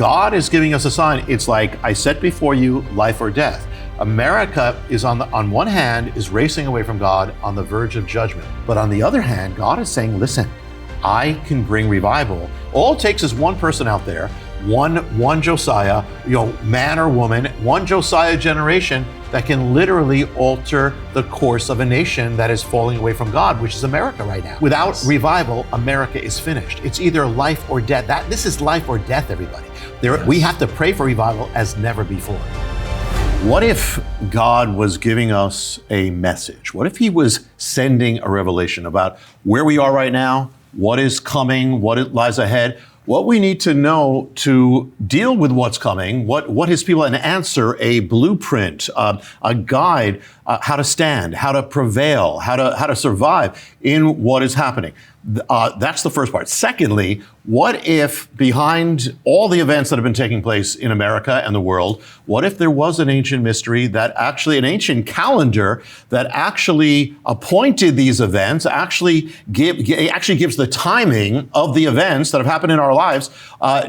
God is giving us a sign. It's like, I set before you life or death. America is on one hand is racing away from God on the verge of judgment. But on the other hand, God is saying, listen, I can bring revival. All it takes is one person out there, one Josiah, man or woman, one Josiah generation that can literally alter the course of a nation that is falling away from God, which is America right now. Without revival, America is finished. It's either life or death. This is life or death, everybody. We have to pray for revival as never before. What if God was giving us a message? What if he was sending a revelation about where we are right now, what is coming, what lies ahead, what we need to know to deal with what's coming, what his people, an answer, a blueprint, a guide, how to stand, how to prevail, how to survive in what is happening. That's the first part. Secondly, what if behind all the events that have been taking place in America and the world, what if there was an ancient mystery that actually, an ancient calendar that actually appointed these events, actually gives the timing of the events that have happened in our lives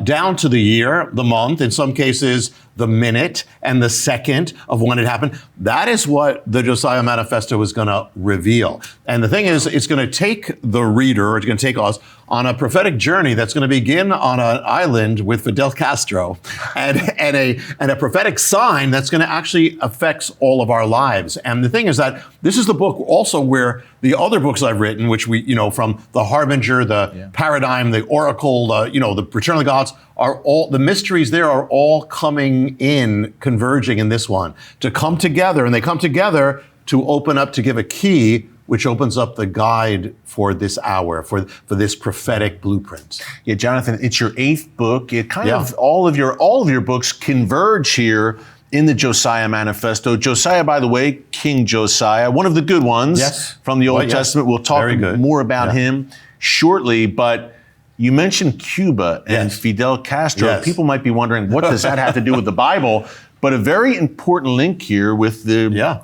down to the year, the month, in some cases, the minute and the second of when it happened. That is what the Josiah Manifesto is going to reveal. And the thing is, it's going to take the reader, it's going to take us on a prophetic journey that's going to begin on an island with Fidel Castro and a prophetic sign that's going to actually affect all of our lives. And the thing is that this is the book also where the other books I've written, which from the Harbinger, the Paradigm, the Oracle, the Return of the Gods, are all, the mysteries there are all coming in, converging in this one to come together, and they come together to open up, to give a key which opens up the guide for this hour, for this prophetic blueprint. Yeah, Jonathan, it's your 8th book. It kind of all of your books converge here in the Josiah Manifesto. Josiah, by the way, King Josiah, one of the good ones from the Old Testament. We'll talk more about him shortly, but you mentioned Cuba and Fidel Castro. People might be wondering, what does that have to do with the Bible? But a very important link here with the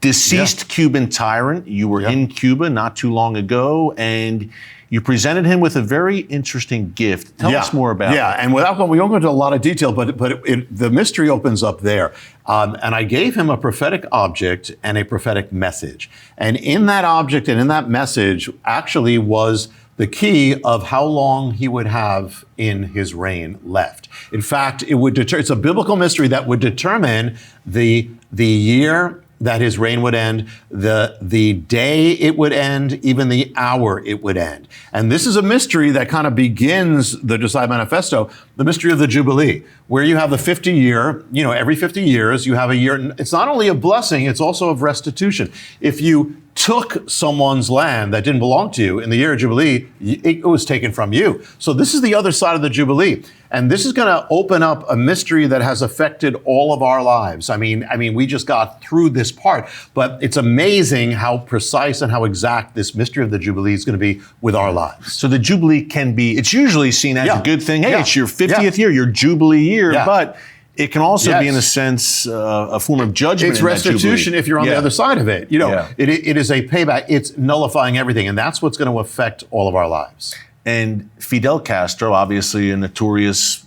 deceased Cuban tyrant. You were in Cuba not too long ago, and you presented him with a very interesting gift. Tell us more about it. Yeah, and we won't go into a lot of detail, but the mystery opens up there. And I gave him a prophetic object and a prophetic message. And in that object and in that message actually was the key of how long he would have in his reign left. In fact, it's a biblical mystery that would determine the year that his reign would end, the day it would end, even the hour it would end. And this is a mystery that kind of begins the Josiah Manifesto, the mystery of the Jubilee, where you have the 50 year, every 50 years you have a year. It's not only a blessing, it's also of restitution. If you took someone's land that didn't belong to you in the year of Jubilee, it was taken from you. So this is the other side of the Jubilee. And this is going to open up a mystery that has affected all of our lives. I mean, we just got through this part, but it's amazing how precise and how exact this mystery of the Jubilee is going to be with our lives. So the Jubilee it's usually seen as a good thing. Hey, it's your 50th year, your Jubilee year, but it can also be, in a sense, a form of judgment. It's restitution if you're on the other side of it. It is a payback. It's nullifying everything, and that's what's going to affect all of our lives. And Fidel Castro, obviously a notorious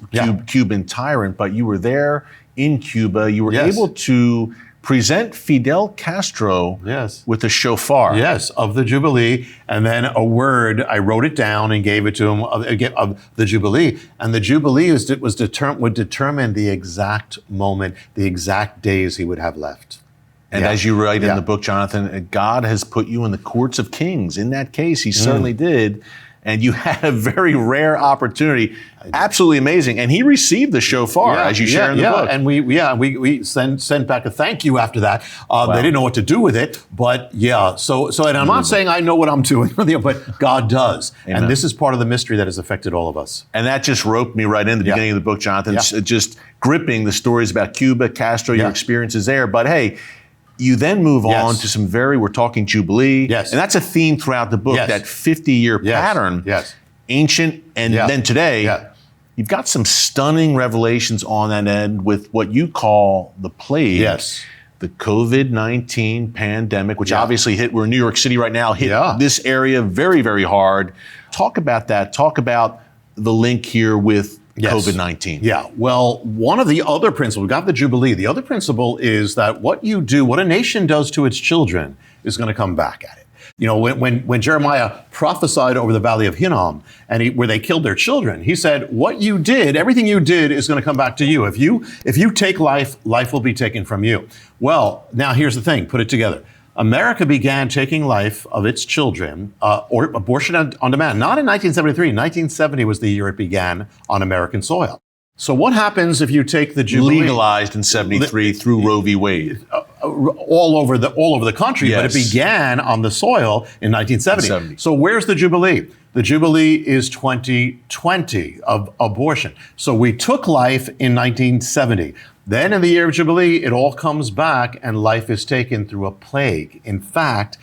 Cuban tyrant, but you were there in Cuba. You were able to present Fidel Castro with a shofar. Yes, of the Jubilee, and then a word. I wrote it down and gave it to him of the Jubilee. And the Jubilee would determine the exact moment, the exact days he would have left. And as you write in the book, Jonathan, God has put you in the courts of kings. In that case, he certainly did. And you had a very rare opportunity, absolutely amazing. And he received the shofar, as you share in the book. And we sent back a thank you after that. They didn't know what to do with it, but So and I'm not saying I know what I'm doing, but God does. Amen. And this is part of the mystery that has affected all of us. And that just roped me right in the beginning of the book, Jonathan. Just gripping the stories about Cuba, Castro, your experiences there. But hey, you then move on to we're talking Jubilee. Yes. And that's a theme throughout the book, that 50-year pattern. Yes. Ancient and then today. You've got some stunning revelations on that end with what you call the plague. Yes. The COVID-19 pandemic, which obviously we're in New York City right now, hit this area very, very hard. Talk about that. Talk about the link here with COVID-19. Yeah. Well, one of the other principles, we got the Jubilee. The other principle is that what you do, what a nation does to its children is going to come back at it. You know, when Jeremiah prophesied over the Valley of Hinnom where they killed their children, he said, what you did, everything you did is going to come back to you. If you take life, life will be taken from you. Well, now here's the thing, put it together. America began taking life of its children, or abortion on demand, not in 1973. 1970 was the year it began on American soil. So what happens if you take the Jubilee? Legalized in 73 through Roe v. Wade. All over the country, yes. But it began on the soil in 1970. So where's the Jubilee? The Jubilee is 2020 of abortion. So we took life in 1970. Then in the year of Jubilee, it all comes back and life is taken through a plague. In fact,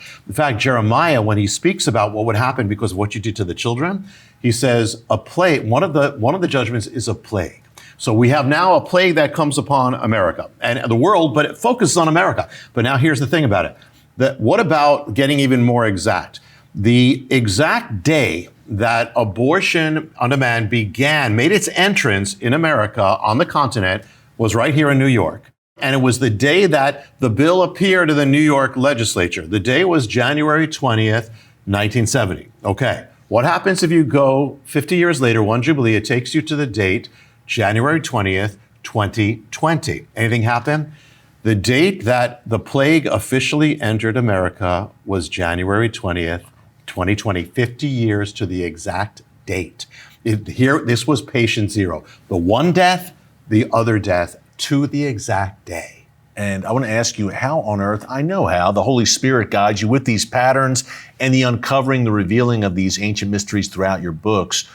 Jeremiah, when he speaks about what would happen because of what you did to the children, he says a plague, one of the judgments is a plague. So we have now a plague that comes upon America and the world, but it focuses on America. But now here's the thing about it. What about getting even more exact? The exact day that abortion on demand made its entrance in America on the continent was right here in New York. And it was the day that the bill appeared in the New York legislature. The day was January 20th, 1970. Okay. What happens if you go 50 years later, one Jubilee, it takes you to the date January 20th, 2020. Anything happen? The date that the plague officially entered America was January 20th, 2020, 50 years to the exact date. This was patient zero. The one death, the other death, to the exact day. And I want to ask you, how on earth, I know how, the Holy Spirit guides you with these patterns and the uncovering, the revealing of these ancient mysteries throughout your books.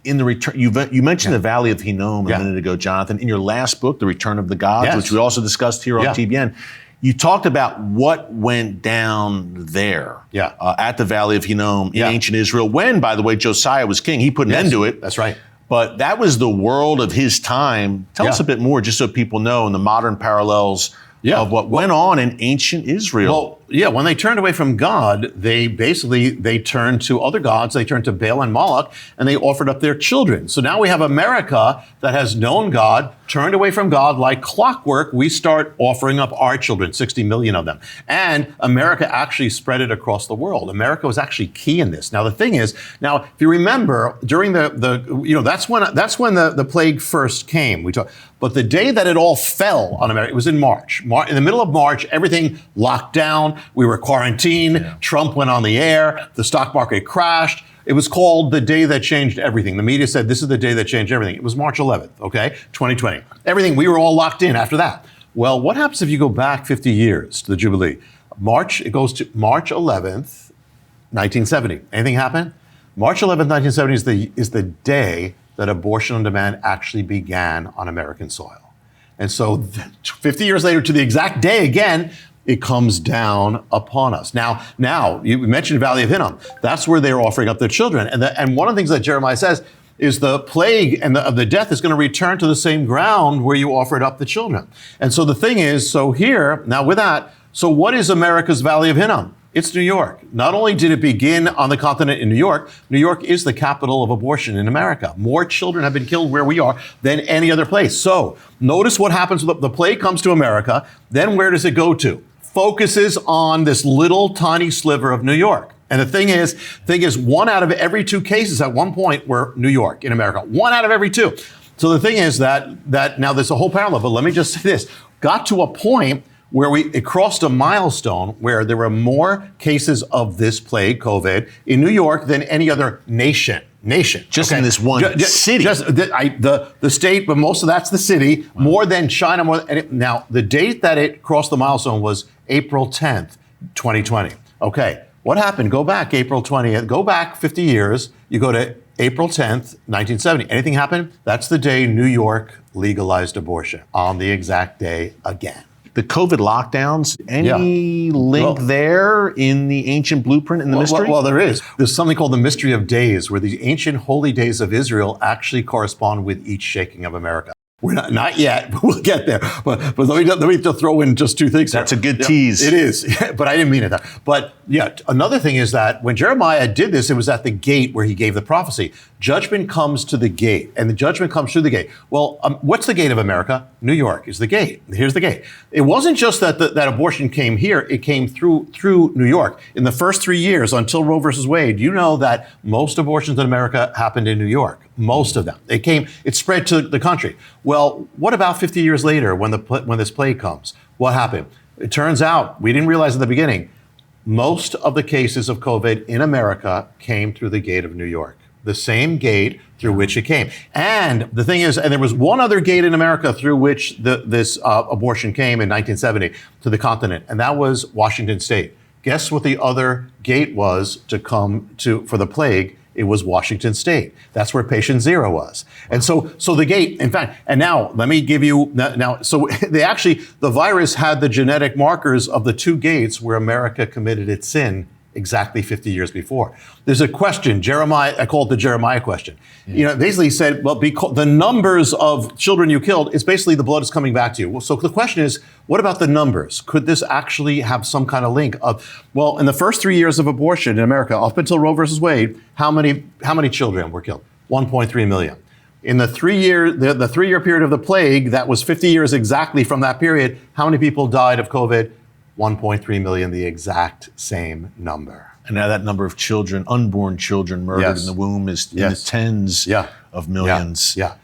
In the return, you mentioned the Valley of Hinnom a minute ago, Jonathan. In your last book, The Return of the Gods, which we also discussed here on TBN, you talked about what went down there at the Valley of Hinnom in ancient Israel when, by the way, Josiah was king. He put an end to it. That's right. But that was the world of his time. Tell us a bit more, just so people know, in the modern parallels of what went on in ancient Israel. Well, when they turned away from God, they turned to other gods. They turned to Baal and Moloch, and they offered up their children. So now we have America that has known God, turned away from God like clockwork. We start offering up our children, 60 million of them. And America actually spread it across the world. America was actually key in this. Now, the thing is, if you remember, during that's when the plague first came. But the day that it all fell on America, it was in March. In the middle of March, everything locked down. We were quarantined. Trump went on the air. The stock market crashed. It was called the day that changed everything. The media said this is the day that changed everything. It was March 11th, 2020. Everything, we were all locked in after that. Well, what happens if you go back 50 years to the Jubilee? It goes to March 11th, 1970. Anything happen? March 11th, 1970 is the day that abortion on demand actually began on American soil. And so 50 years later, to the exact day again, it comes down upon us. Now you mentioned Valley of Hinnom. That's where they're offering up their children. And one of the things that Jeremiah says is the plague and the death is going to return to the same ground where you offered up the children. And so the thing is, so what is America's Valley of Hinnom? It's New York. Not only did it begin on the continent in New York is the capital of abortion in America. More children have been killed where we are than any other place. So notice what happens. The plague comes to America. Then where does it go to? Focuses on this little tiny sliver of New York. And the thing is, 1 out of every 2 cases at one point were New York in America. 1 out of every 2. So the thing is that now there's a whole parallel, but let me just say this. Got to a point where it crossed a milestone where there were more cases of this plague, COVID, in New York than any other nation. Just in this one city. The state, but most of that's the city, more than China. Now, the date that it crossed the milestone was April 10th, 2020. Okay, what happened? Go back April 20th, go back 50 years, you go to April 10th, 1970. Anything happen? That's the day New York legalized abortion, on the exact day again. The COVID lockdowns, any link there in the ancient blueprint in the mystery? Well, there is. There's something called the mystery of days, where the ancient holy days of Israel actually correspond with each shaking of America. We're not yet, but we'll get there. But let me just throw in just two things. That's a good tease. It is, but I didn't mean it that. But yeah, another thing is that when Jeremiah did this, it was at the gate where he gave the prophecy. Judgment comes to the gate, and the judgment comes through the gate. Well, what's the gate of America? New York is the gate. Here's the gate. It wasn't just that that abortion came here; it came through New York. In the first 3 years until Roe versus Wade, you know that most abortions in America happened in New York. Most of them. It spread to the country. Well, what about 50 years later when this plague comes? What happened? It turns out, we didn't realize at the beginning, most of the cases of COVID in America came through the gate of New York. The same gate through which it came. And the thing is, and there was one other gate in America through which this abortion came in 1970 to the continent, and that was Washington State. Guess what the other gate was to come to for the plague? It was Washington State. That's where patient zero was. And so the gate, in fact, and now let me give you, so the virus had the genetic markers of the two gates where America committed its sin exactly 50 years before. There's a question, Jeremiah, I call it the Jeremiah question. Yeah. You know, basically he said, well, the numbers of children you killed, it's basically the blood is coming back to you. So the question is, what about the numbers? Could this actually have some kind of link of, well, in the first 3 years of abortion in America, up until Roe versus Wade, how many children were killed? 1.3 million. In the 3-year period of the plague, that was 50 years exactly from that period, how many people died of COVID? 1.3 million, the exact same number. And now that number of children, unborn children murdered in the womb is in the tens of millions. Yeah.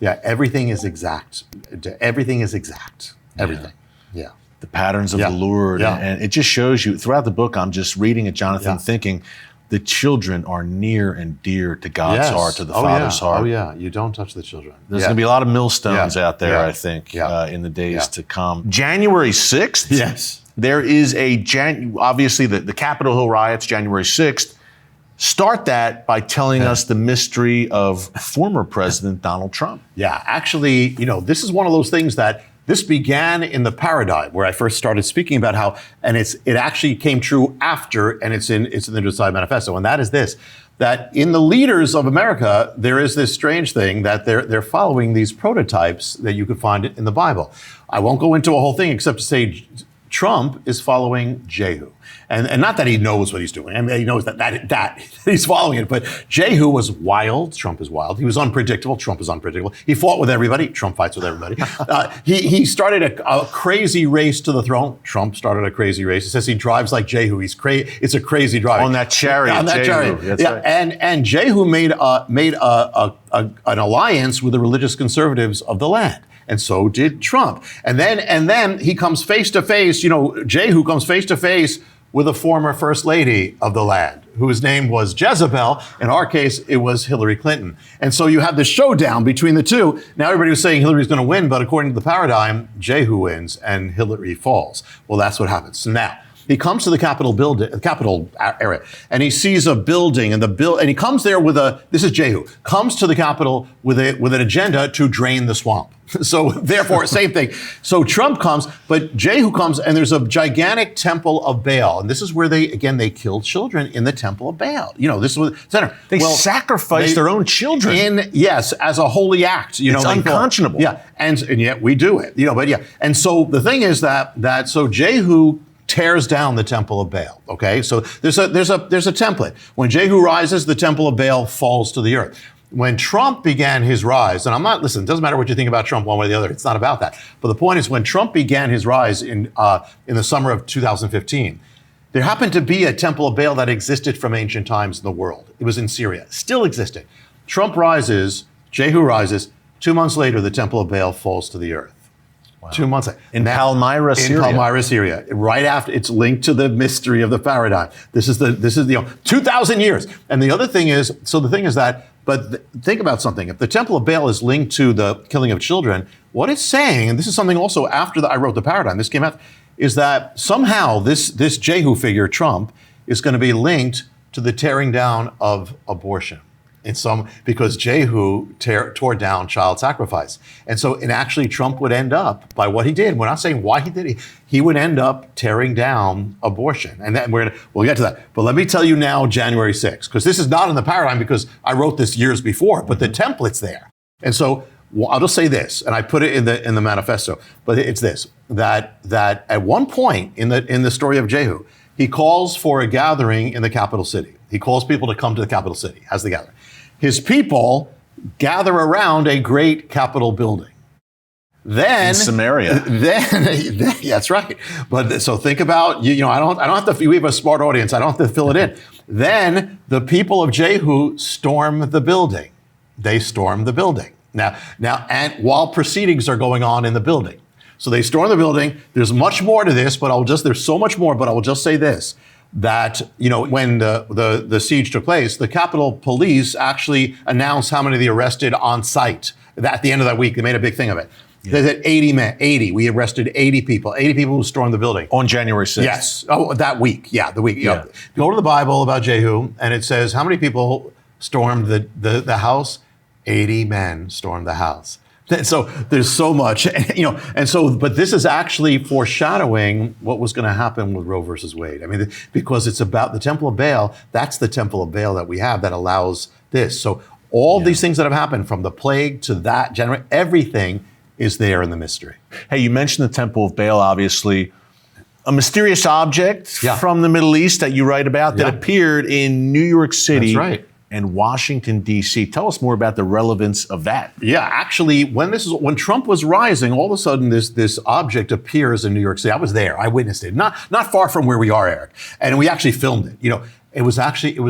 Everything is exact. Everything is exact. Everything. Yeah. The patterns of the Lord. Yeah. And it just shows you, throughout the book, I'm just reading it, Jonathan, thinking, the children are near and dear to God's heart, to the Father's heart. Oh, yeah. You don't touch the children. There's going to be a lot of millstones out there, I think, in the days to come. January 6th. Yes. There is obviously the Capitol Hill riots, January 6th. Start that by telling us the mystery of former President Donald Trump. Yeah, actually, this is one of those things that this began in the paradigm where I first started speaking about how, and it actually came true after, and it's in the Josiah Manifesto, and that is this, that in the leaders of America, there is this strange thing that they're following these prototypes that you could find in the Bible. I won't go into a whole thing except to say Trump is following Jehu. And not that he knows what he's doing. I mean, he knows that he's following it. But Jehu was wild. Trump is wild. He was unpredictable. Trump is unpredictable. He fought with everybody. Trump fights with everybody. He started a crazy race to the throne. Trump started a crazy race. He says he drives like Jehu. He's crazy. It's a crazy drive. On that chariot. On that chariot. That's right. And Jehu made an alliance with the religious conservatives of the land. And so did Trump. And then he comes face to face, Jehu comes face to face with a former first lady of the land, whose name was Jezebel. In our case, it was Hillary Clinton. And so you have the showdown between the two. Now everybody was saying Hillary's going to win, but according to the paradigm, Jehu wins and Hillary falls. Well, that's what happens. So now he comes to the Capitol area, and he sees a building, and he comes there this is Jehu, comes to the Capitol with an agenda to drain the swamp. So therefore, same thing. So Trump comes, but Jehu comes, and there's a gigantic temple of Baal. And this is where they killed children in the temple of Baal. This was the center. They sacrificed their own children. As a holy act. It's unconscionable. And yet we do it. And so the thing is that Jehu tears down the temple of Baal. Okay, so there's a template. When Jehu rises, the temple of Baal falls to the earth. When Trump began his rise, and it doesn't matter what you think about Trump one way or the other, it's not about that. But the point is, when Trump began his rise in the summer of 2015, there happened to be a temple of Baal that existed from ancient times in the world. It was in Syria, still existed. Trump rises, Jehu rises. 2 months later, the temple of Baal falls to the earth. Wow. 2 months later. In Palmyra, Syria. In Palmyra, Syria. Right after, it's linked to the mystery of the paradigm. This is 2,000 years. And the other thing is, but think about something. If the temple of Baal is linked to the killing of children, what it's saying, and this is something also after I wrote the paradigm, this came out, is that somehow this Jehu figure, Trump, is going to be linked to the tearing down of abortion. Because Jehu tore down child sacrifice. And actually Trump would end up, by what he did, we're not saying why he did it, he would end up tearing down abortion. And then we'll get to that. But let me tell you now, January 6th, because this is not in the paradigm because I wrote this years before, but the template's there. And so Well, I'll just say this, and I put it in the manifesto, but it's this, that at one point in the story of Jehu, he calls for a gathering in the capital city. He calls people to come to the capital city as the gathering. His people gather around a great Capitol building. Then in Samaria. Then that's right. But so think about I don't have to. We have a smart audience. I don't have to fill it in. Then the people of Jehu storm the building. They storm the building now, and while proceedings are going on in the building. So they storm the building. There's much more to this, but there's so much more. But I will just say this. That, when the siege took place, the Capitol Police actually announced how many they arrested on site. At the end of that week, they made a big thing of it. Yeah. They said 80 men, 80. We arrested 80 people who stormed the building. On January 6th. Yes. Oh, that week. Yeah, the week. Yeah. Go to the Bible about Jehu, and it says how many people stormed the house? 80 men stormed the house. So there's so much, but this is actually foreshadowing what was going to happen with Roe versus Wade. I mean, because it's about the Temple of Baal. That's the Temple of Baal that we have that allows this. So all these things that have happened, from the plague to that, everything is there in the mystery. Hey, you mentioned the Temple of Baal, obviously. A mysterious object from the Middle East that you write about that appeared in New York City. That's right. And Washington, D.C. Tell us more about the relevance of that. Yeah, actually, when Trump was rising, all of a sudden this object appears in New York City. I was there. I witnessed it. Not far from where we are, Eric. And we actually filmed it. It was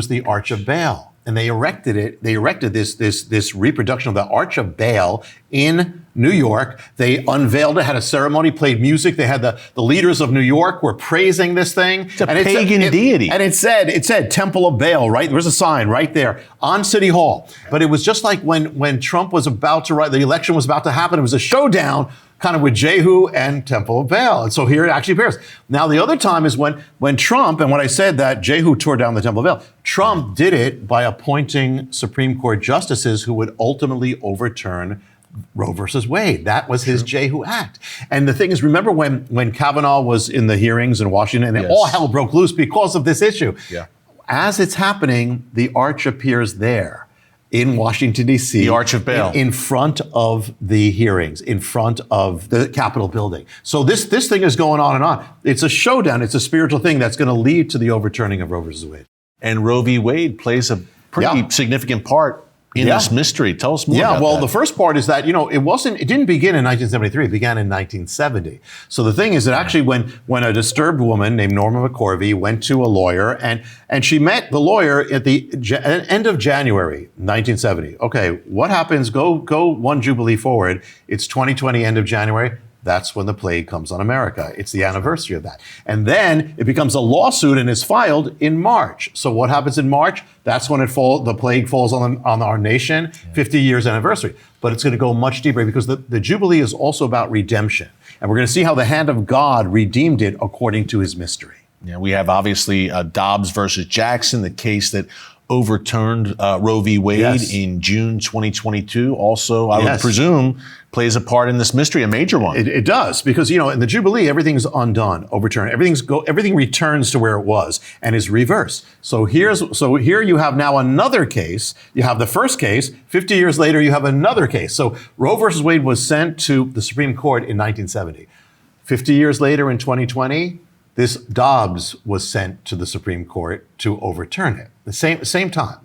the Arch of Baal. And they erected it. They erected this reproduction of the Arch of Baal in New York. They unveiled it, had a ceremony, played music. They had the leaders of New York were praising this thing. It's a pagan deity. And it said Temple of Baal, right? There was a sign right there on City Hall. But it was just like when Trump was about to the election was about to happen. It was a showdown kind of with Jehu and Temple of Baal. And so here it actually appears. Now, the other time is when Trump, and when I said that Jehu tore down the Temple of Baal, Trump did it by appointing Supreme Court justices who would ultimately overturn Roe versus Wade. That was his Jehu act. And the thing is, remember when Kavanaugh was in the hearings in Washington and all hell broke loose because of this issue? Yeah. As it's happening, the arch appears there in Washington, D.C. The Arch of Baal. In front of the hearings, in front of the Capitol building. So this thing is going on and on. It's a showdown. It's a spiritual thing that's going to lead to the overturning of Roe versus Wade. And Roe v. Wade plays a pretty significant part in this mystery. Tell us more about that. Well, the first part is that, it didn't begin in 1973. It began in 1970. So the thing is that actually when a disturbed woman named Norma McCorvey went to a lawyer and she met the lawyer at the end of January 1970. Okay, what happens? Go one Jubilee forward. It's 2020, end of January. That's when the plague comes on America. It's the anniversary of that. And then it becomes a lawsuit and is filed in March. So what happens in March? That's when the plague falls on our nation, 50 years anniversary. But it's going to go much deeper because the Jubilee is also about redemption. And we're going to see how the hand of God redeemed it according to his mystery. Yeah, we have obviously Dobbs versus Jackson, the case that overturned Roe v. Wade in June 2022. Also, I would presume, plays a part in this mystery, a major one. It does, because, in the Jubilee, everything's undone, overturned. Everything returns to where it was and is reversed. So here you have now another case. You have the first case. 50 years later, you have another case. So Roe versus Wade was sent to the Supreme Court in 1970. 50 years later, in 2020, this Dobbs was sent to the Supreme Court to overturn it. The same time.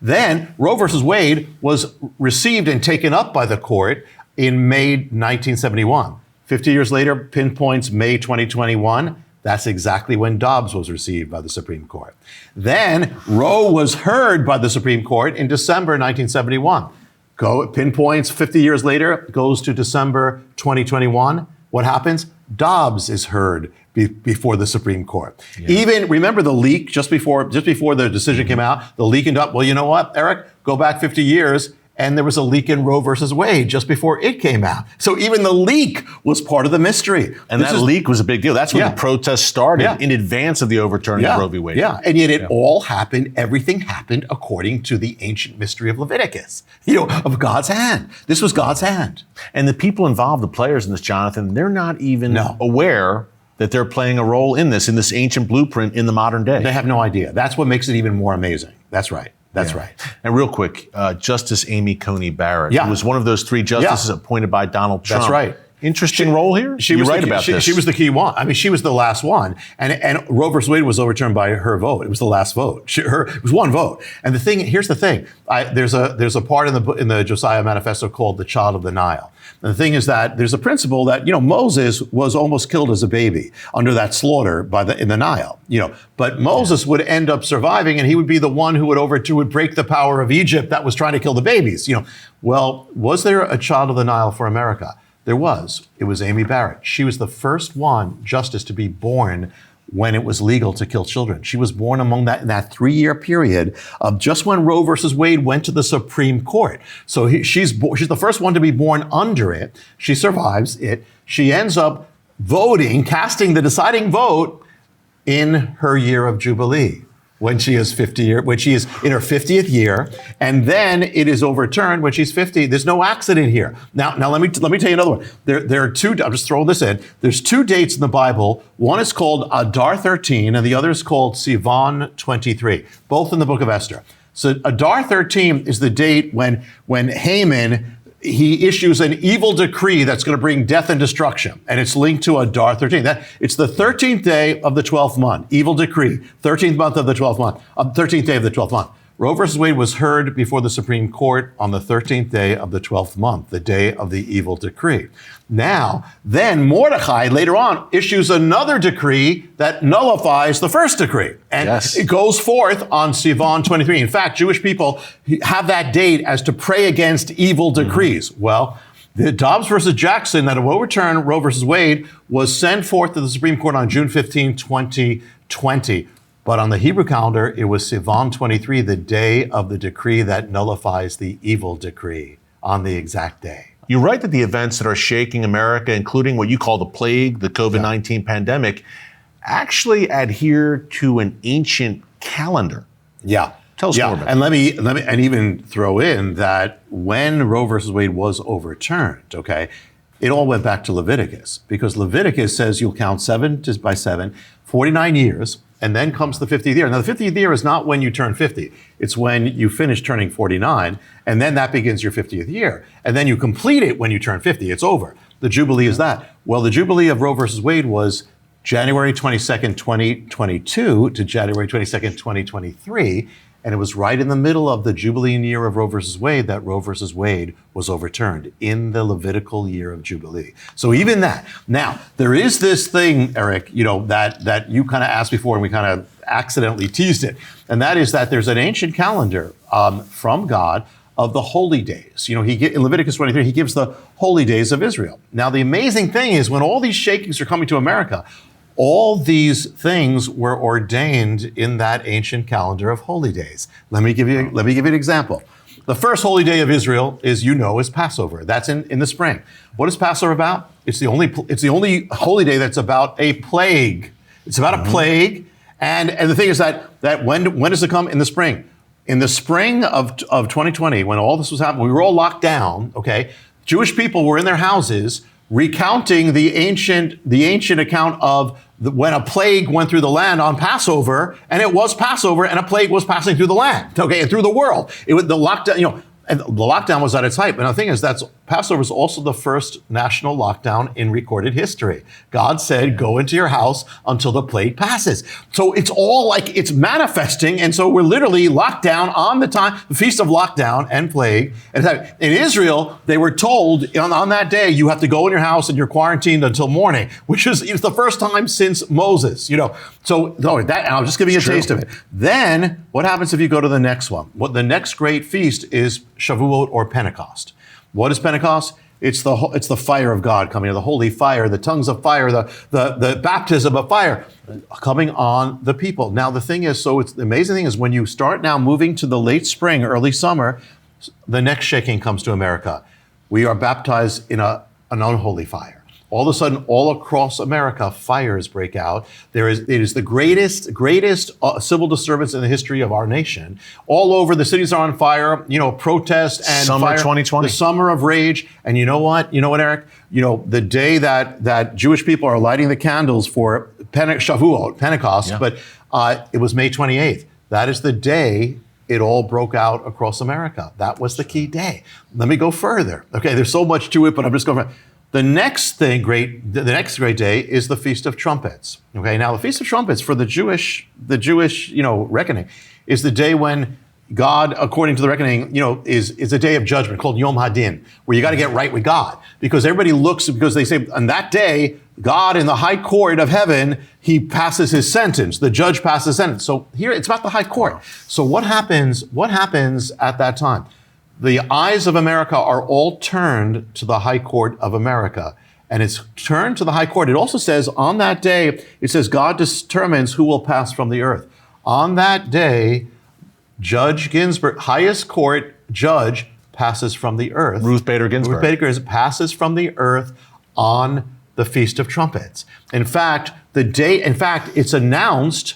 Then Roe versus Wade was received and taken up by the court in May 1971. 50 years later, pinpoints May 2021. That's exactly when Dobbs was received by the Supreme Court. Then Roe was heard by the Supreme Court in December 1971. Pinpoints 50 years later, goes to December 2021. What happens? Dobbs is heard before the Supreme Court. Yeah. Even, remember the leak just before the decision came out, the leak in Dobbs. Well, you know what, Eric? Go back 50 years, and there was a leak in Roe versus Wade just before it came out. So even the leak was part of the mystery. And that leak was a big deal. That's when the protests started in advance of the overturning of Roe v. Wade. Yeah, and yet it all happened, everything happened according to the ancient mystery of Leviticus, of God's hand. This was God's hand. And the people involved, the players in this, Jonathan, they're not even aware that they're playing a role in this ancient blueprint in the modern day. They have no idea. That's what makes it even more amazing. That's right. That's right. And real quick, Justice Amy Coney Barrett, who was one of those 3 justices appointed by Donald Trump. That's right. Interesting role here. You're right about this. She was the key one. I mean, she was the last one. And Roe versus Wade was overturned by her vote. It was the last vote. It was one vote. And here's the thing. There's a part in the Josiah Manifesto called the Child of the Nile. And the thing is that there's a principle that, Moses was almost killed as a baby under that slaughter in the Nile, but Moses would end up surviving, and he would be the one who would break the power of Egypt that was trying to kill the babies, Well, was there a Child of the Nile for America? There was. It was Amy Barrett. She was the first justice to be born when it was legal to kill children. She was born in that 3-year period of just when Roe versus Wade went to the Supreme Court. So she's the first one to be born under it. She survives it. She ends up casting the deciding vote in her year of Jubilee, when she is when she is in her 50th year, and then it is overturned when she's 50. There's no accident here. Now let me tell you another one. There are 2. I'm just throwing this in. There's 2 dates in the Bible. One is called Adar 13, and the other is called Sivan 23. Both in the book of Esther. So Adar 13 is the date when Haman, he issues an evil decree that's going to bring death and destruction. And it's linked to Adar 13. It's the 13th day of the 12th month. Evil decree. 13th month of the 12th month. 13th day of the 12th month. Roe versus Wade was heard before the Supreme Court on the 13th day of the 12th month, the day of the evil decree. Now, then Mordecai later on issues another decree that nullifies the first decree. And it goes forth on Sivan 23. In fact, Jewish people have that date as to pray against evil decrees. Well, the Dobbs versus Jackson that overturned Roe versus Wade was sent forth to the Supreme Court on June 15, 2020. But on the Hebrew calendar, it was Sivan 23, the day of the decree that nullifies the evil decree on the exact day. You write that the events that are shaking America, including what you call the plague, the COVID-19 pandemic, actually adhere to an ancient calendar. Yeah. Tell us more about and let me and even throw in that when Roe versus Wade was overturned, it all went back to Leviticus, because Leviticus says you'll count 7 by 7, 49 years. And then comes the 50th year. Now, the 50th year is not when you turn 50. It's when you finish turning 49, and then that begins your 50th year. And then you complete it when you turn 50. It's over. The Jubilee is that. Well, the Jubilee of Roe versus Wade was January 22nd, 2022 to January 22nd, 2023. And it was right in the middle of the Jubilee year of Roe versus Wade that Roe versus Wade was overturned in the Levitical year of Jubilee. So even that. Now, there is this thing, Eric, that you kind of asked before, and we kind of accidentally teased it. And that is that there's an ancient calendar from God of the holy days. In Leviticus 23, he gives the holy days of Israel. Now, the amazing thing is when all these shakings are coming to America, all these things were ordained in that ancient calendar of holy days. Let me give you an example. The first holy day of Israel is Passover. That's in the spring. What is Passover about? It's the only holy day that's about a plague. It's about a plague, and the thing is that when does it come? In the spring. In the spring of 2020, when all this was happening, we were all locked down. Jewish people were in their houses, recounting the ancient account of when a plague went through the land on Passover, and it was Passover, and a plague was passing through the land, and through the world. The lockdown, and the lockdown was at its height. But the thing is, Passover is also the first national lockdown in recorded history. God said, go into your house until the plague passes. So it's all it's manifesting. And so we're literally locked down on the feast of lockdown and plague. And in Israel, they were told on that day, you have to go in your house and you're quarantined until morning, which is the first time since Moses, So and I'll just give you a taste of it. Then what happens if you go to the next one? The next great feast is Shavuot or Pentecost. What is Pentecost? It's the fire of God coming, the holy fire, the tongues of fire, the baptism of fire coming on the people. Now the thing is, the amazing thing is when you start now moving to the late spring, early summer, the next shaking comes to America. We are baptized in an unholy fire. All of a sudden, all across America, fires break out. It is the greatest civil disturbance in the history of our nation. All over, the cities are on fire. Protest and summer fire, 2020, the summer of rage. And you know what? Eric? The day that Jewish people are lighting the candles for Shavuot, Pentecost, but it was May 28th. That is the day it all broke out across America. That was the key day. Let me go further. Okay, there's so much to it, but I'm just going. The next great day is the Feast of Trumpets. Okay, now the Feast of Trumpets for the Jewish, reckoning, is the day when God, according to the reckoning, is a day of judgment called Yom Hadin, where you got to get right with God, because everybody looks, because they say on that day, God in the high court of heaven, he passes his sentence. The judge passes sentence. So here it's about the high court. So what happens at that time? The eyes of America are all turned to the high court of America. And it's turned to the high court. It also says on that day, it says God determines who will pass from the earth. On that day, Judge Ginsburg, highest court judge, passes from the earth. Ruth Bader Ginsburg passes from the earth on the Feast of Trumpets. In fact, it's announced,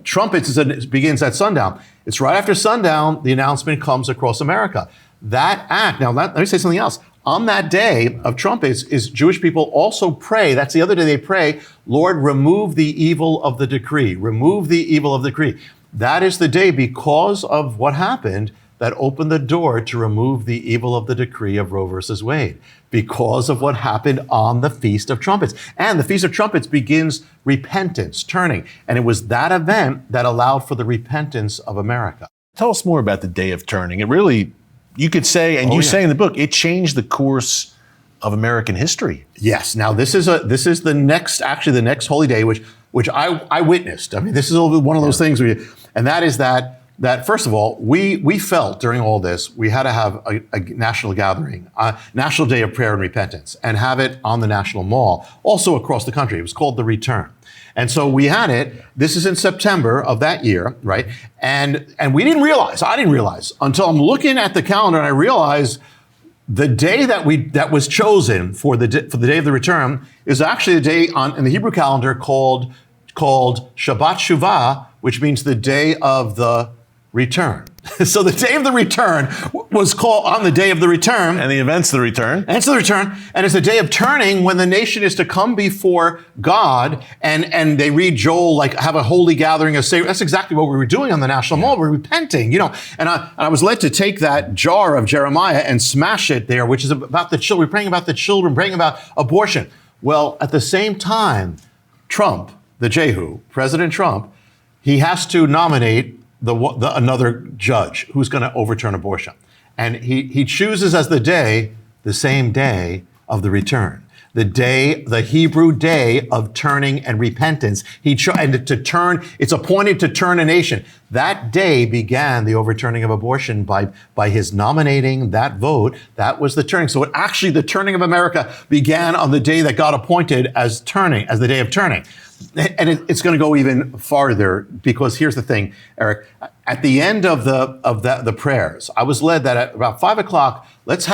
trumpets begins at sundown. It's right after sundown, the announcement comes across America. That act, let me say something else. On that day of trumpets is Jewish people also pray. That's the other day they pray, Lord, remove the evil of the decree. Remove the evil of the decree. That is the day, because of what happened, that opened the door to remove the evil of the decree of Roe versus Wade, because of what happened on the Feast of Trumpets. And the Feast of Trumpets begins repentance, turning. And it was that event that allowed for the repentance of America. Tell us more about the Day of Turning. It really, you could say, and say in the book, it changed the course of American history. Yes. Now this is the next holy day, which I witnessed. I mean, this is one of those things and that is that first of all, we felt during all this, we had to have a national gathering, a national day of prayer and repentance, and have it on the National Mall, also across the country. It was called The Return. And so we had it. This is in September of that year, right? And I didn't realize until I'm looking at the calendar and I realized the day that was chosen for the day of the return is actually a day in the Hebrew calendar called Shabbat Shuvah, which means the day of the return. So the day of the return was called on the day of the return. And the event's the return. And it's the return. And it's a day of turning when the nation is to come before God and they read Joel, like have a holy gathering of Savior. That's exactly what we were doing on the National Mall. We're repenting, And I was led to take that jar of Jeremiah and smash it there, which is about the children. We're praying about the children, praying about abortion. Well, at the same time, Trump, President Trump, he has to nominate another judge who's going to overturn abortion. And he chooses as the same day of the return. The Hebrew day of turning and repentance. It's appointed to turn a nation. That day began the overturning of abortion by his nominating that vote. That was the turning. So the turning of America began on the day that God appointed as the day of turning. And it's going to go even farther, because here's the thing, Eric. At the end of the prayers, I was led that at about 5 o'clock, let's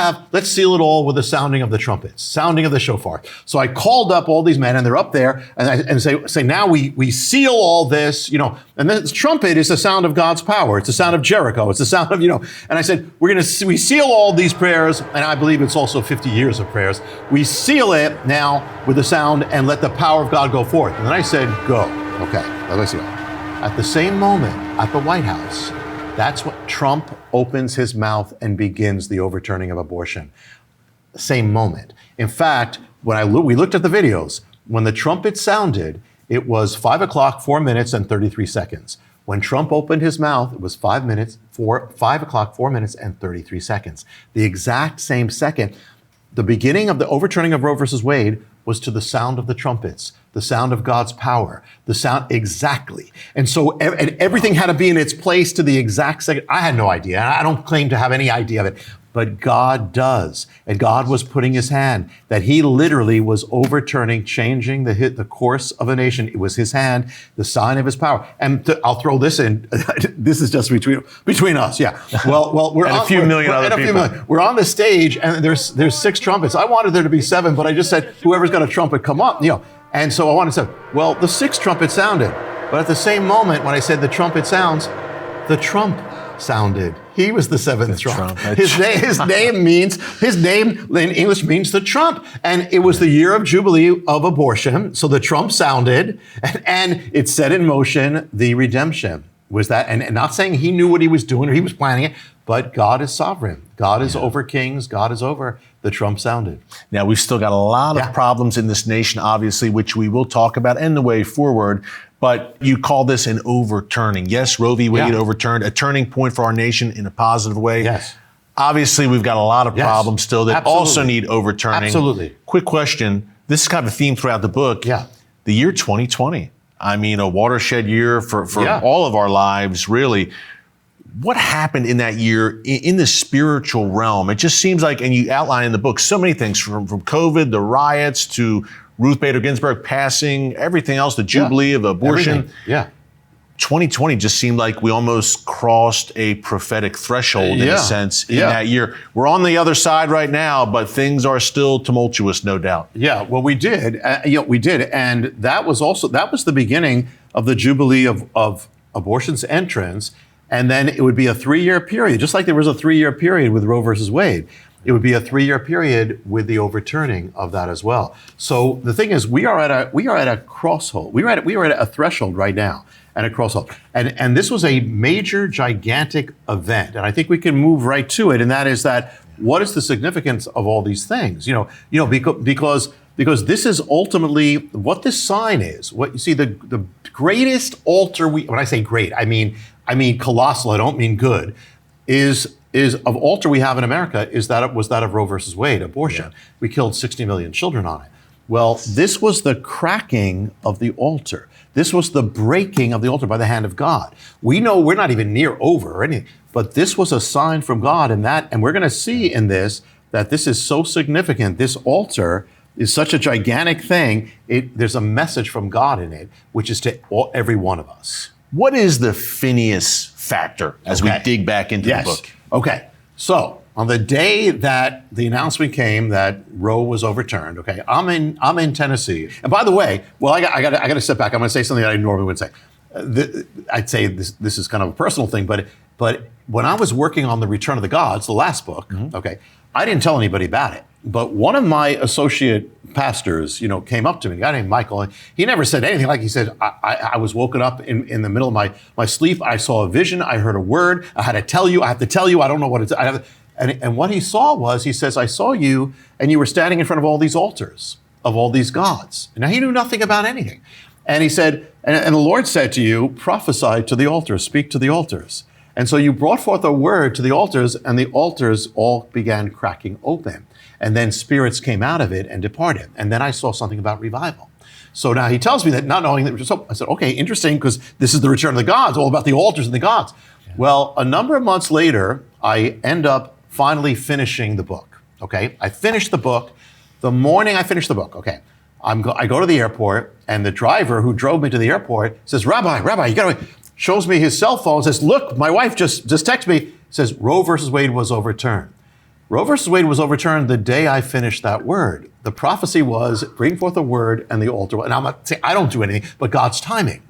seal it all with the sounding of the trumpets, sounding of the shofar. So I called up all these men, and they're up there, and say now we seal all this, And this trumpet is the sound of God's power. It's the sound of Jericho. It's the sound of And I said we seal all these prayers, and I believe it's also 50 years of prayers. We seal it now with the sound, and let the power of God go forth. And then I said, go. Okay, let's see. At the same moment, at the White House, that's when Trump opens his mouth and begins the overturning of abortion. Same moment. In fact, when we looked at the videos, when the trumpet sounded, it was 5 o'clock, 4 minutes and 33 seconds. When Trump opened his mouth, it was 5 o'clock, 4 minutes and 33 seconds. The exact same second. The beginning of the overturning of Roe versus Wade was to the sound of the trumpets, the sound of God's power, the sound exactly. And so everything had to be in its place to the exact second. I had no idea. I don't claim to have any idea of it, but God does. And God was putting his hand, that he literally was overturning, changing the course of a nation. It was his hand, the sign of his power. And I'll throw this in. This is just between us. Yeah. Well, we're and on, a few million other people. We're on the stage, and there's 6 trumpets. I wanted there to be 7, but I just said, whoever's got a trumpet, come up. And so I wanted to say, well, the 6th trumpet sounded. But at the same moment, when I said the trumpet sounds, the trump sounded. He was the 7th trump. His name in English means the trump. And it was the year of Jubilee of abortion. So the trump sounded, and it set in motion the redemption. Was that, and not saying he knew what he was doing or he was planning it, but God is sovereign. God is over kings. God is over the Trump sounded. Now, we've still got a lot of problems in this nation, obviously, which we will talk about and the way forward. But you call this an overturning. Yes, Roe v. Wade overturned, a turning point for our nation in a positive way. Yes. Obviously, we've got a lot of problems still that also need overturning. Absolutely. Quick question. This is kind of a theme throughout the book. Yeah. The year 2020. I mean, a watershed year for all of our lives, really. What happened in that year in the spiritual realm? It just seems like, and you outline in the book, so many things from COVID, the riots, to Ruth Bader Ginsburg passing, everything else, the Jubilee of abortion. Everything. Yeah. 2020 just seemed like we almost crossed a prophetic threshold in a sense in that year. We're on the other side right now, but things are still tumultuous, no doubt. Yeah, well, we did. We did. And that was the beginning of the Jubilee of abortion's entrance. And then it would be a 3-year period, just like there was a 3-year period with Roe versus Wade. It would be a 3-year period with the overturning of that as well. So the thing is, we are at a crosshold. We are at a threshold right now, and a crosshold. And this was a major, gigantic event. And I think we can move right to it. And that is that, what is the significance of all these things? Because this is ultimately what this sign is. What you see, the greatest altar when I say great, I mean colossal. I don't mean good. Is of altar we have in America was that of Roe versus Wade, abortion. Yeah. We killed 60 million children on it. Well, this was the cracking of the altar. This was the breaking of the altar by the hand of God. We know we're not even near over or anything, but this was a sign from God, and we're going to see in this that this is so significant. This altar is such a gigantic thing. There's a message from God in it, which is to every one of us. What is the Phineas factor as we dig back into the book? Okay, so on the day that the announcement came that Roe was overturned, I'm in Tennessee. And by the way, well, I got to step back. I'm going to say something that I normally wouldn't say. I'd say this is kind of a personal thing, but when I was working on The Return of the Gods, the last book, I didn't tell anybody about it. But one of my associate pastors, came up to me, a guy named Michael, and he never said anything. Like he said, I was woken up in the middle of my sleep. I saw a vision. I heard a word. I have to tell you. I don't know what it's. And what he saw was, he says, I saw you, and you were standing in front of all these altars of all these gods. Now, he knew nothing about anything. And he said, and the Lord said to you, prophesy to the altars, speak to the altars. And so you brought forth a word to the altars, and the altars all began cracking open. And then spirits came out of it and departed. And then I saw something about revival. So now he tells me that, not knowing that. So I said, okay, interesting, because this is the return of the gods, all about the altars and the gods. Yeah. Well, a number of months later, I end up finally finishing the book. I finished the book. The morning I finished the book, I go to the airport, and the driver who drove me to the airport says, Rabbi, you gotta, shows me his cell phone, says, look, my wife just texted me, says, Roe versus Wade was overturned. Roe versus Wade was overturned the day I finished that word. The prophecy was, bring forth a word and the altar. And I'm not saying I don't do anything, but God's timing,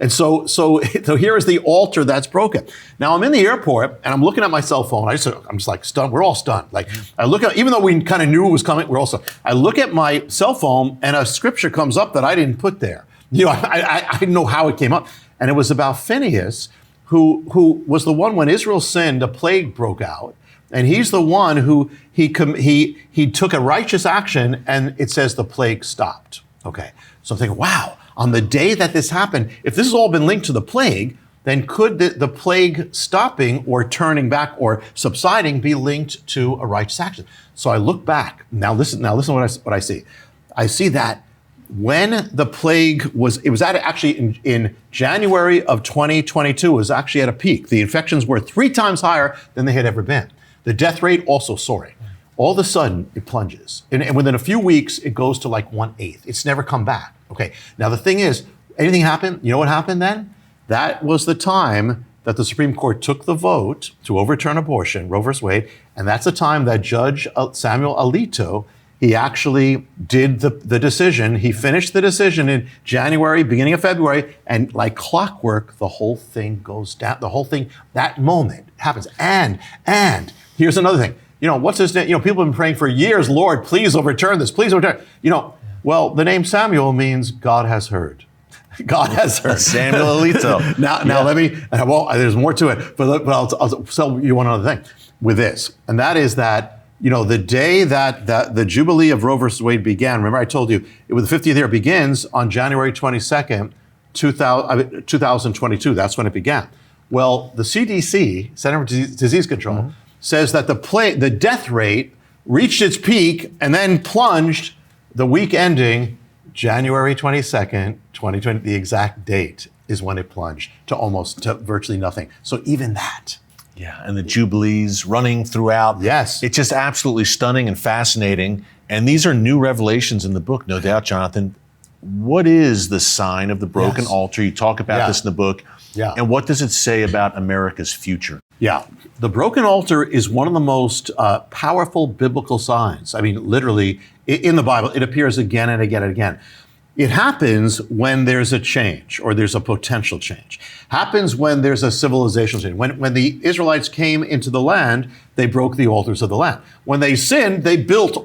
And so here is the altar that's broken. Now I'm in the airport and I'm looking at my cell phone. I'm just like stunned. We're all stunned. Like I look at, even though we kind of knew it was coming, we're all stunned. I look at my cell phone and a scripture comes up that I didn't put there. I didn't know how it came up. And it was about Phineas, who was the one when Israel sinned, a plague broke out. And he's the one who he took a righteous action, and it says the plague stopped. So I'm thinking, wow, on the day that this happened, if this has all been linked to the plague, then could the plague stopping or turning back or subsiding be linked to a righteous action? So I look back. Now listen what I see. I see that when the plague was actually in January of 2022, was actually at a peak. The infections were 3 times higher than they had ever been. The death rate also soaring. All of a sudden, it plunges. And within a few weeks, it goes to like 1/8. It's never come back. Now the thing is, anything happened? You know what happened then? That was the time that the Supreme Court took the vote to overturn abortion, Roe versus Wade, and that's the time that Judge Samuel Alito, he actually did the decision. He finished the decision in January, beginning of February, and like clockwork, the whole thing goes down. The whole thing, that moment happens. And here's another thing. What's his name? People have been praying for years, Lord, please overturn this, please overturn. Well, the name Samuel means God has heard. God has heard. Samuel Alito. Now let me, well, there's more to it, but I'll tell you one other thing with this. And that is that, the day that the Jubilee of Roe versus Wade began, remember I told you, it was the 50th year, begins on January 22nd, 2022. That's when it began. Well, the CDC, Center for Disease Control, says that the death rate reached its peak and then plunged the week ending January 22nd, 2020. The exact date is when it plunged to virtually nothing. So even that. Yeah, and the Jubilees running throughout. Yes. It's just absolutely stunning and fascinating. And these are new revelations in the book, no doubt, Jonathan. What is the sign of the broken altar? You talk about this in the book. Yeah. And what does it say about America's future? Yeah. The broken altar is one of the most powerful biblical signs. I mean, literally, in the Bible, it appears again and again and again. It happens when there's a change or there's a potential change. Happens when there's a civilizational change. When the Israelites came into the land, they broke the altars of the land. When they sinned, they built the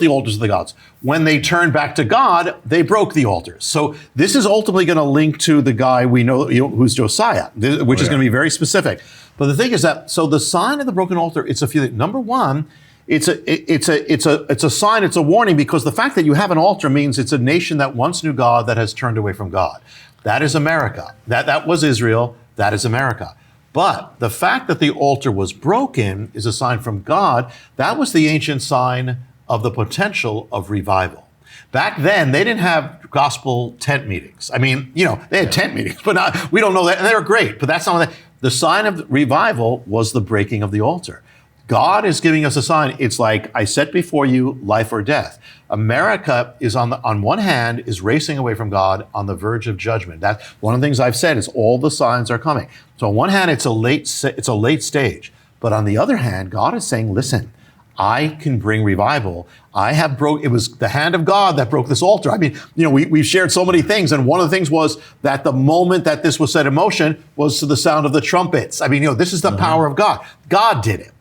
altars of the gods. When they turned back to God, they broke the altars. So this is ultimately going to link to the guy we know, who's Josiah, which is going to be very specific. But the thing is that, so the sign of the broken altar, it's a few things. Number one, it's a sign, it's a warning, because the fact that you have an altar means it's a nation that once knew God that has turned away from God. That is America. That was Israel. That is America. But the fact that the altar was broken is a sign from God. That was the ancient sign of the potential of revival. Back then, they didn't have gospel tent meetings. I mean, they had tent meetings, but we don't know that. And they were great, but that's not what the sign of revival was the breaking of the altar. God is giving us a sign. It's like, I set before you life or death. America is on one hand is racing away from God, on the verge of judgment. That's one of the things I've said is all the signs are coming. So on one hand, it's a late stage. But on the other hand, God is saying, listen, I can bring revival. It was the hand of God that broke this altar. I mean, we've shared so many things. And one of the things was that the moment that this was set in motion was to the sound of the trumpets. I mean, this is the power of God. God did it,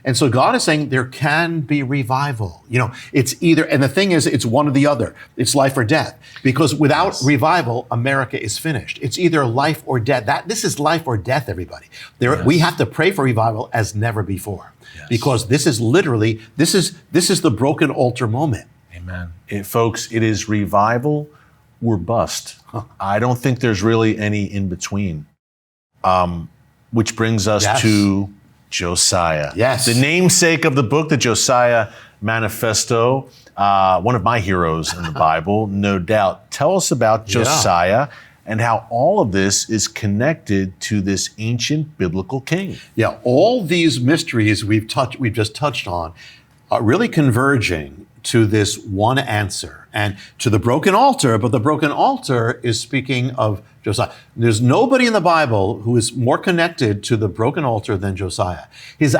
And so God is saying there can be revival. It's either, and the thing is, it's one or the other. It's life or death. Because without revival, America is finished. It's either life or death. This is life or death, everybody. We have to pray for revival as never before. Yes. Because this is literally, this is the broken altar moment. Amen. Folks, it is revival or bust. I don't think there's really any in between. Which brings us to Josiah. Yes. The namesake of the book, the Josiah Manifesto, one of my heroes in the Bible, no doubt. Tell us about Josiah and how all of this is connected to this ancient biblical king. Yeah, all these mysteries we've just touched on are really converging to this one answer and to the broken altar, but the broken altar is speaking of Josiah. There's nobody in the Bible who is more connected to the broken altar than Josiah. His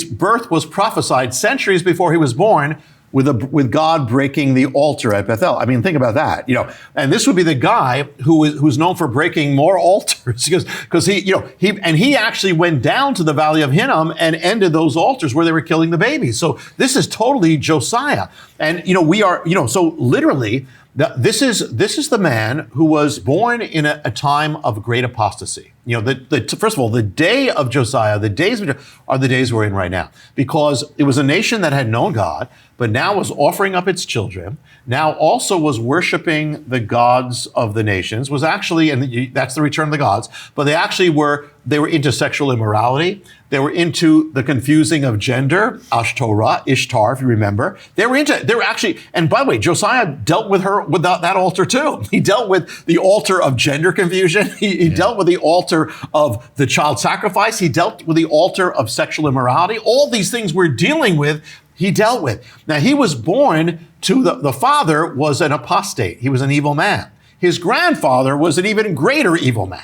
birth was prophesied centuries before he was born, with God breaking the altar at Bethel. I mean, think about that, And this would be the guy who's known for breaking more altars because he actually went down to the Valley of Hinnom and ended those altars where they were killing the babies. So this is totally Josiah, and so literally. This is the man who was born in a time of great apostasy. First of all, the day of Josiah, the days are the days we're in right now, because it was a nation that had known God, but now was offering up its children, now also was worshiping the gods of the nations, was actually, and that's the return of the gods, but they were into sexual immorality. They were into the confusing of gender, Ishtar, if you remember. They were actually, and by the way, Josiah dealt with that altar too. He dealt with the altar of gender confusion. He dealt with the altar of the child sacrifice. He dealt with the altar of sexual immorality. All these things we're dealing with, he dealt with. Now, he was born to the father was an apostate. He was an evil man. His grandfather was an even greater evil man,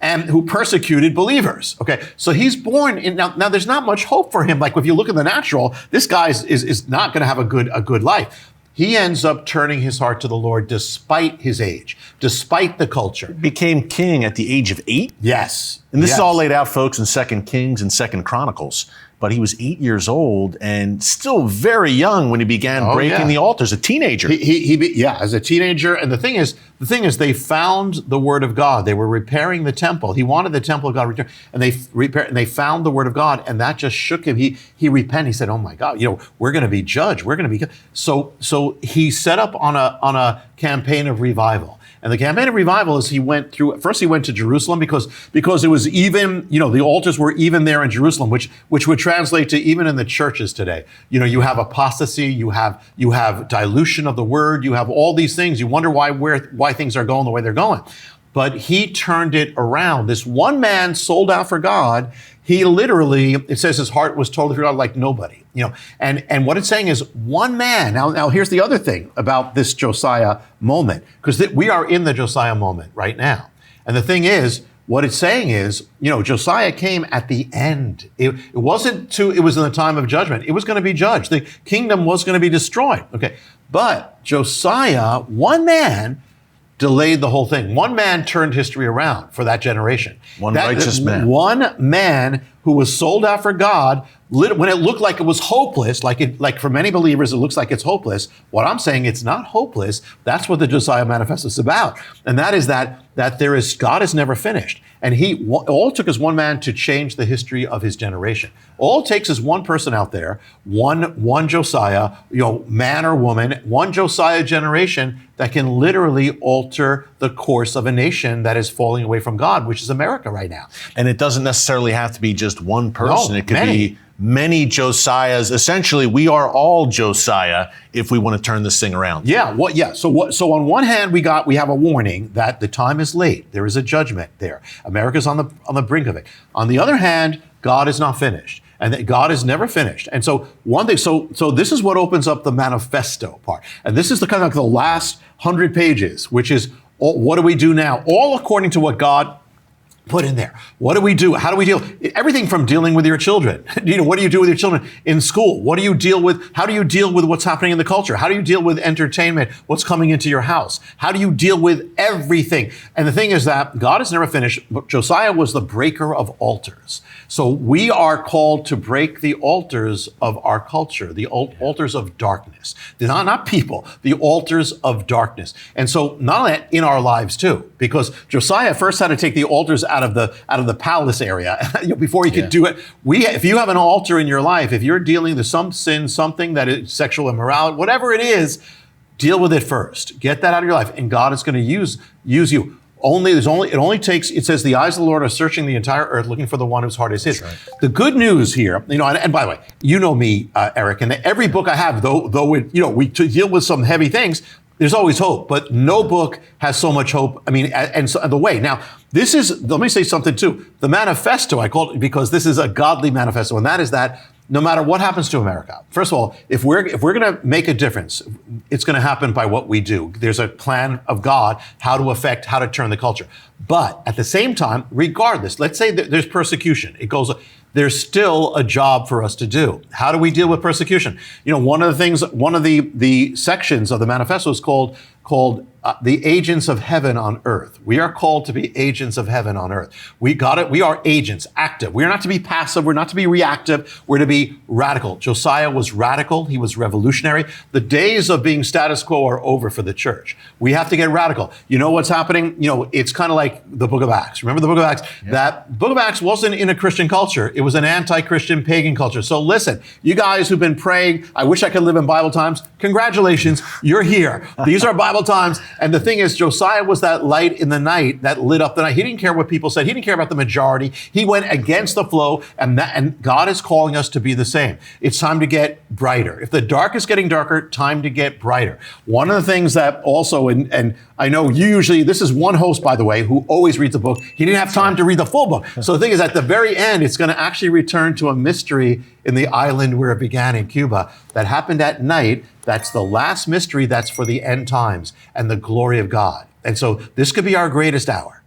and who persecuted believers. Okay, so he's born in, now there's not much hope for him. Like if you look at the natural, this guy is not going to have a good life. He ends up turning his heart to the Lord despite his age, despite the culture. Became king at the age of 8? Yes. And this is all laid out, folks, in 2 Kings and 2 Chronicles. but he was 8 years old and still very young when he began breaking the altars, a teenager. As a teenager. And the thing is, they found the word of God. They were repairing the temple. He wanted the temple of God returned, and they found the word of God, and that just shook him. He repented. He said, "Oh my God, we're going to be judged. We're going to be." So he set up on a campaign of revival. And the campaign of revival is he went to Jerusalem because it was even, the altars were even there in Jerusalem, which would translate to even in the churches today. You have apostasy, you have dilution of the word, you have all these things. You wonder why things are going the way they're going. But he turned it around. This one man sold out for God. He literally, it says his heart was totally for God like nobody, and what it's saying is one man. Now here's the other thing about this Josiah moment, because we are in the Josiah moment right now. And the thing is, what it's saying is, Josiah came at the end. It was in the time of judgment. It was going to be judged. The kingdom was going to be destroyed. Okay. But Josiah, one man, delayed the whole thing. One man turned history around for that generation. One righteous man. One man who was sold out for God, when it looked like it was hopeless, like for many believers, it looks like it's hopeless. What I'm saying, it's not hopeless. That's what the Josiah Manifesto is about. And that is that God is never finished. And all it took is one man to change the history of his generation. All it takes is one person out there, one Josiah, man or woman, one Josiah generation that can literally alter the course of a nation that is falling away from God, which is America right now. And it doesn't necessarily have to be just one person. No, it could be many Josiahs. Essentially, we are all Josiah if we want to turn this thing around. So on one hand, we have a warning that the time is late. There is a judgment there. America's on the brink of it. On the other hand, God is not finished. And that God is never finished. And so one thing, so this is what opens up the manifesto part. And this is the kind of the last 100 pages, which is what do we do now? All according to what God put in there. What do we do? How do we deal? Everything from dealing with your children. What do you do with your children in school? What do you deal with? How do you deal with what's happening in the culture? How do you deal with entertainment? What's coming into your house? How do you deal with everything? And the thing is that God is never finished. But Josiah was the breaker of altars. So we are called to break the altars of our culture, the altars of darkness. They're not people, the altars of darkness. And so not only that, in our lives too, because Josiah first had to take the altars out of the palace area before he could do it. If you have an altar in your life, if you're dealing with some sin, something that is sexual immorality, whatever it is, deal with it first. Get that out of your life, and God is going to use you. It says the eyes of the Lord are searching the entire earth, looking for the one whose heart is his. Right. The good news here, and by the way, you know me, Eric, and every book I have, though we deal with some heavy things, there's always hope, but no book has so much hope. Let me say something too. The manifesto, I call it because this is a godly manifesto, and that is that no matter what happens to America, first of all, if we're going to make a difference, it's going to happen by what we do. There's a plan of God, how to turn the culture. But at the same time, regardless, let's say that there's persecution. There's still a job for us to do. How do we deal with persecution? One of the sections of the manifesto is called the agents of heaven on earth. We are called to be agents of heaven on earth. We got it. We are agents, active. We are not to be passive. We're not to be reactive. We're to be radical. Josiah was radical. He was revolutionary. The days of being status quo are over for the church. We have to get radical. You know what's happening? It's kind of like the book of Acts. Remember the book of Acts? Yeah. That book of Acts wasn't in a Christian culture. It was an anti-Christian pagan culture. So listen, you guys who've been praying, I wish I could live in Bible times. Congratulations. You're here. These are Bible times. And the thing is, Josiah was that light in the night that lit up the night. He didn't care what people said. He didn't care about the majority. He went against the flow, and God is calling us to be the same. It's time to get brighter. If the dark is getting darker, time to get brighter. One of the things that also, and I know this is one host, by the way, who always reads the book. He didn't have time to read the full book. So the thing is, at the very end, it's going to actually return to a mystery in the island where it began in Cuba that happened at night. That's the last mystery that's for the end times and the glory of God. And so this could be our greatest hour.